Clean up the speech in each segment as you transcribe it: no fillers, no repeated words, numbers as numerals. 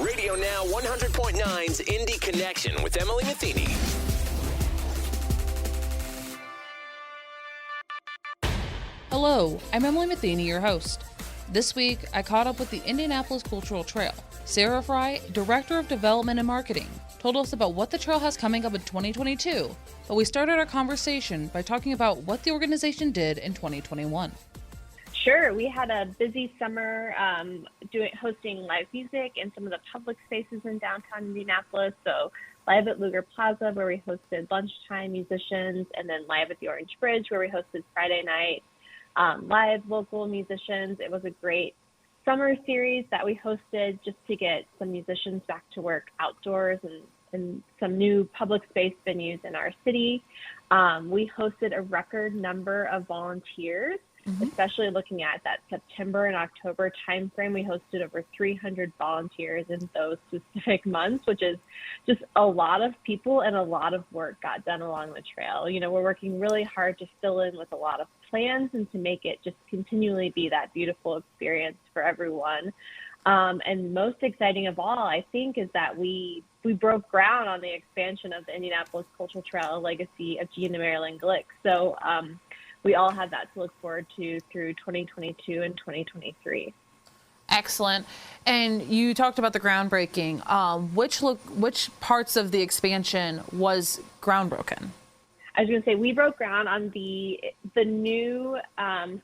Radio Now 100.9's Indy Connection with Emily Metheny. Hello, I'm Emily Metheny, your host. This week, I caught up with the Indianapolis Cultural Trail. Sarah Frey, Director of Development and Marketing, told us about what the trail has coming up in 2022, but we started our conversation by talking about what the organization did in 2021. Sure. We had a busy summer hosting live music in some of the public spaces in downtown Indianapolis. So live at Luger Plaza, where we hosted lunchtime musicians, and then live at the Orange Bridge, where we hosted Friday night live local musicians. It was a great summer series that we hosted just to get some musicians back to work outdoors and some new public space venues in our city. We hosted a record number of volunteers. Especially looking at that September and October timeframe, we hosted over 300 volunteers in those specific months, which is just a lot of people and a lot of work got done along the trail. You know, we're working really hard to fill in with a lot of plans and to make it just continually be that beautiful experience for everyone. And most exciting of all, I think, is that we broke ground on the expansion of the Indianapolis Cultural Trail, a legacy of Gene and Marilyn Glick. So we all have that to look forward to through 2022 and 2023. Excellent. And you talked about the groundbreaking. Which parts of the expansion was groundbroken? I was going to say we broke ground on the new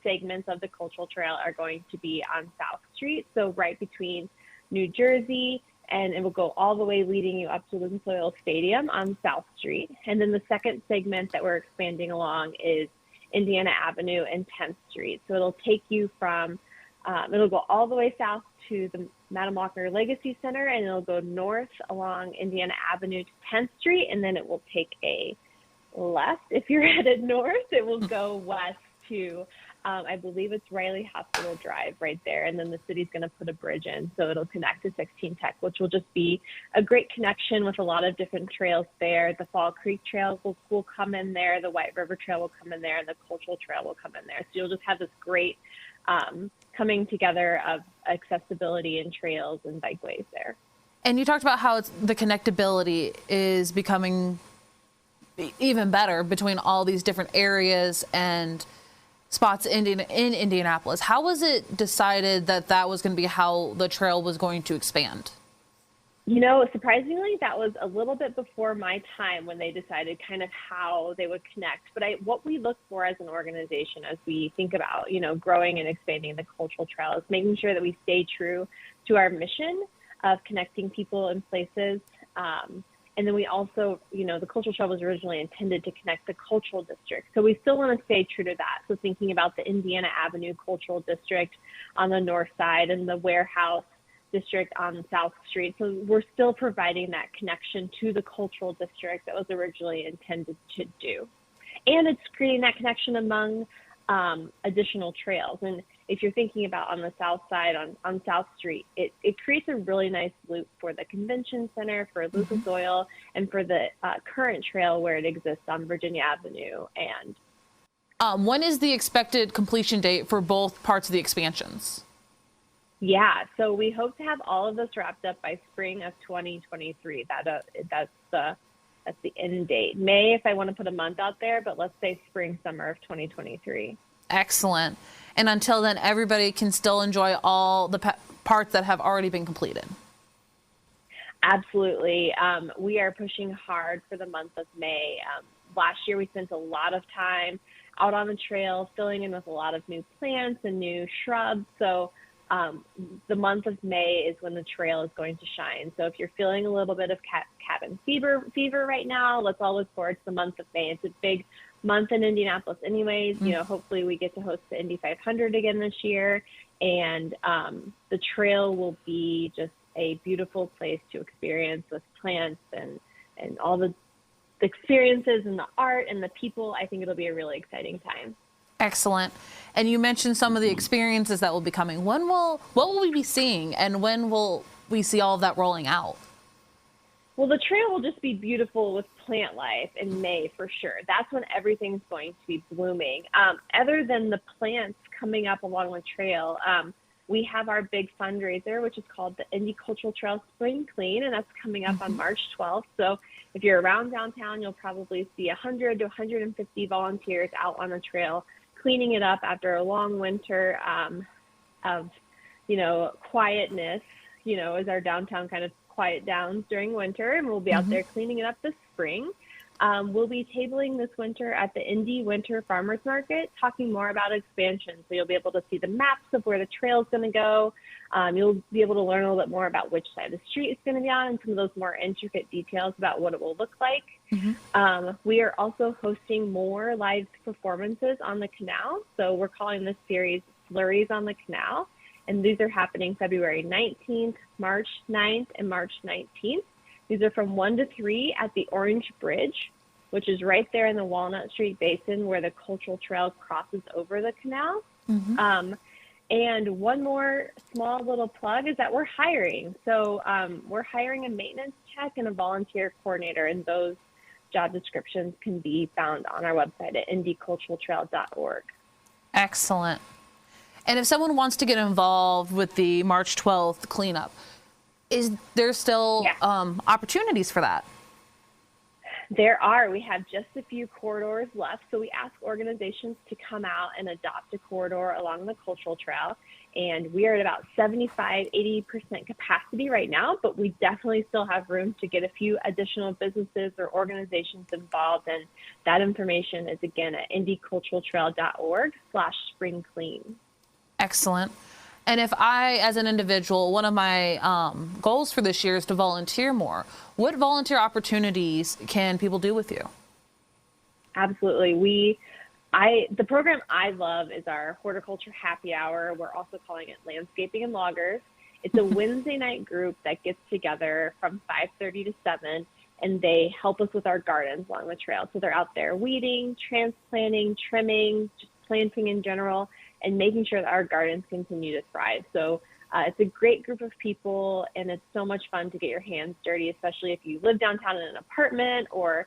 segments of the Cultural Trail are going to be on South Street, so right between New Jersey, and it will go all the way leading you up to Lucas Oil Stadium on South Street. And then the second segment that we're expanding along is Indiana Avenue and 10th Street. So it'll take you from, it'll go all the way south to the Madam Walker Legacy Center, and it'll go north along Indiana Avenue to 10th Street, and then it will take a left. If you're headed north, it will go west to, I believe it's Riley Hospital Drive right there, and then the city's going to put a bridge in, so it'll connect to 16 Tech, which will just be a great connection with a lot of different trails there. The Fall Creek Trail will come in there, the White River Trail will come in there, and the Cultural Trail will come in there. So you'll just have this great coming together of accessibility and trails and bikeways there. And you talked about how the connectability is becoming even better between all these different areas and spots in Indianapolis. How was it decided that that was going to be how the trail was going to expand? You know, surprisingly, that was a little bit before my time when they decided kind of how they would connect. But what we look for as an organization as we think about, you know, growing and expanding the Cultural Trail is making sure that we stay true to our mission of connecting people and places. And then we also, you know, the Cultural Trail was originally intended to connect the cultural district. So we still want to stay true to that. So thinking about the Indiana Avenue Cultural District on the north side and the Warehouse District on South Street. So we're still providing that connection to the cultural district that was originally intended to do. And it's creating that connection among additional trails. And if you're thinking about on the south side on South Street, it creates a really nice loop for the convention center, for Lucas Oil, and for the current trail where it exists on Virginia Avenue. And when is the expected completion date for both parts of the expansions? Yeah, so we hope to have all of this wrapped up by spring of 2023. That's the end date. May, if I want to put a month out there, but let's say spring, summer of 2023. Excellent. And until then, everybody can still enjoy all the parts that have already been completed. Absolutely. We are pushing hard for the month of May. Last year, we spent a lot of time out on the trail, filling in with a lot of new plants and new shrubs. So the month of May is when the trail is going to shine. So if you're feeling a little bit of cabin fever right now, let's all look forward to the month of May. It's a big month in Indianapolis anyways. You know, hopefully we get to host the Indy 500 again this year, and the trail will be just a beautiful place to experience with plants and all the experiences and the art and the people. I think it'll be a really exciting time. Excellent. And you mentioned some of the experiences that will be coming. What will we be seeing, and when will we see all of that rolling out? Well, the trail will just be beautiful with plant life in May for sure. That's when everything's going to be blooming. Other than the plants coming up along the trail, we have our big fundraiser, which is called the Indy Cultural Trail Spring Clean, and that's coming up on March 12th. So if you're around downtown, you'll probably see 100 to 150 volunteers out on the trail cleaning it up after a long winter of, quietness, as our downtown kind of quiet down during winter, and we'll be out there cleaning it up this spring. We'll be tabling this winter at the Indy Winter Farmers Market, talking more about expansion. So you'll be able to see the maps of where the trail is going to go. You'll be able to learn a little bit more about which side of the street it's going to be on and some of those more intricate details about what it will look like. We are also hosting more live performances on the canal. So we're calling this series Flurries on the Canal. And these are happening February 19th, March 9th, and March 19th. These are from 1 to 3 at the Orange Bridge, which is right there in the Walnut Street Basin where the Cultural Trail crosses over the canal. And one more small little plug is that we're hiring. So we're hiring a maintenance tech and a volunteer coordinator, and those job descriptions can be found on our website at indyculturaltrail.org. Excellent. And if someone wants to get involved with the March 12th cleanup, is there still opportunities for that? There are. We have just a few corridors left. So we ask organizations to come out and adopt a corridor along the Cultural Trail. And we are at about 75-80% capacity right now, but we definitely still have room to get a few additional businesses or organizations involved. And that information is, again, at indyculturaltrail.org/springclean. Excellent. And if I, as an individual, one of my goals for this year is to volunteer more, what volunteer opportunities can people do with you? Absolutely. The program I love is our horticulture happy hour. We're also calling it landscaping and loggers. It's a Wednesday night group that gets together from 5:30 to 7, and they help us with our gardens along the trail. So they're out there weeding, transplanting, trimming, just planting in general, and making sure that our gardens continue to thrive. So it's a great group of people, and it's so much fun to get your hands dirty, especially if you live downtown in an apartment or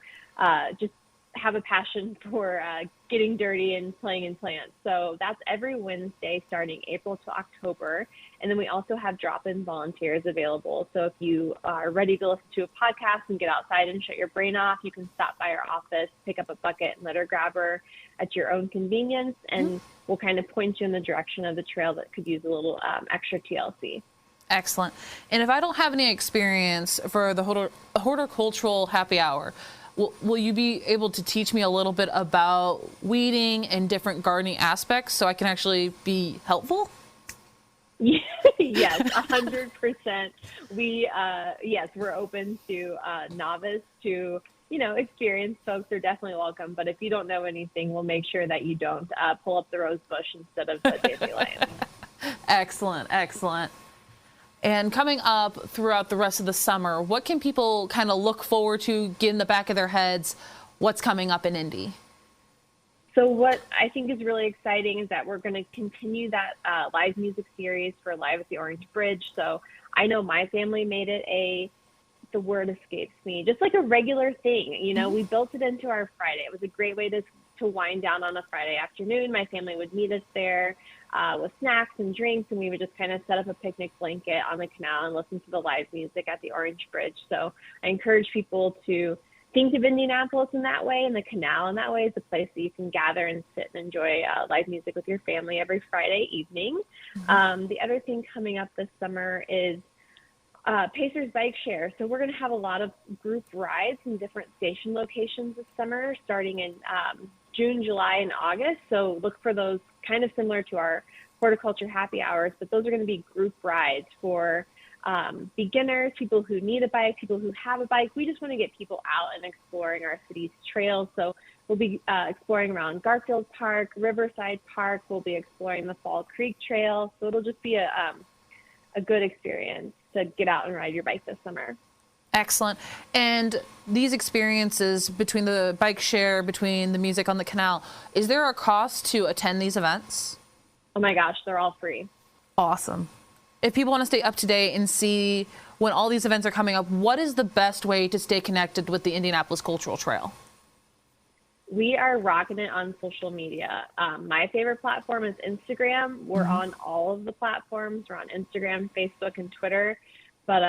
just have a passion for getting dirty and playing in plants. So that's every Wednesday starting April to October. And then we also have drop-in volunteers available. So if you are ready to listen to a podcast and get outside and shut your brain off, you can stop by our office, pick up a bucket and litter grabber at your own convenience, and we'll kind of point you in the direction of the trail that could use a little extra TLC. Excellent. And if I don't have any experience for the horticultural happy hour, will you be able to teach me a little bit about weeding and different gardening aspects so I can actually be helpful? Yes, 100%. We're open to novice to, experienced folks are definitely welcome. But if you don't know anything, we'll make sure that you don't pull up the rose bush instead of the dandelion. Excellent, excellent. And coming up throughout the rest of the summer, what can people kind of look forward to, get in the back of their heads, what's coming up in Indy? So what I think is really exciting is that we're going to continue that live music series for Live at the Orange Bridge. So I know my family made it the word escapes me, just like a regular thing. We built it into our Friday. It was a great way to wind down on a Friday afternoon. My family would meet us there with snacks and drinks, and we would just kind of set up a picnic blanket on the canal and listen to the live music at the Orange Bridge. So I encourage people to think of Indianapolis in that way, and the canal in that way is a place that you can gather and sit and enjoy live music with your family every Friday evening. The other thing coming up this summer is Pacers Bike Share. So we're going to have a lot of group rides in different station locations this summer, starting in June, July, and August. So look for those, kind of similar to our horticulture happy hours, but those are going to be group rides for beginners, people who need a bike, people who have a bike. We just want to get people out and exploring our city's trails. So we'll be exploring around Garfield Park, Riverside Park. We'll be exploring the Fall Creek Trail. So it'll just be a good experience to get out and ride your bike this summer. Excellent. And these experiences, between the bike share, between the music on the canal, is there a cost to attend these events? Oh my gosh, they're all free. Awesome. If people want to stay up to date and see when all these events are coming up, what is the best way to stay connected with the Indianapolis Cultural Trail? We are rocking it on social media. My favorite platform is Instagram. We're on all of the platforms. We're on Instagram, Facebook, and Twitter. But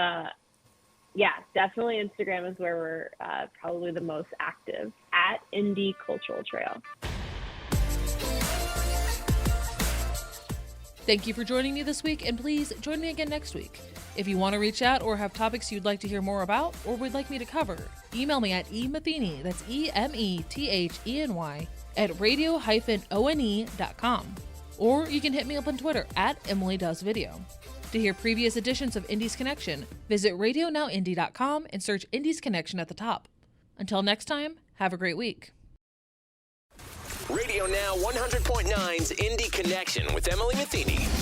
yeah, definitely Instagram is where we're probably the most active, at Indy Cultural Trail. Thank you for joining me this week, and please join me again next week. If you want to reach out or have topics you'd like to hear more about or would like me to cover, email me at emetheny, that's EMETHENY, at radio-one.com. Or you can hit me up on Twitter at Emily Does Video. To hear previous editions of Indy's Connection, visit RadioNOWIndy.com and search Indy's Connection at the top. Until next time, have a great week. Radio Now 100.9's Indy Connection with Emily Metheny.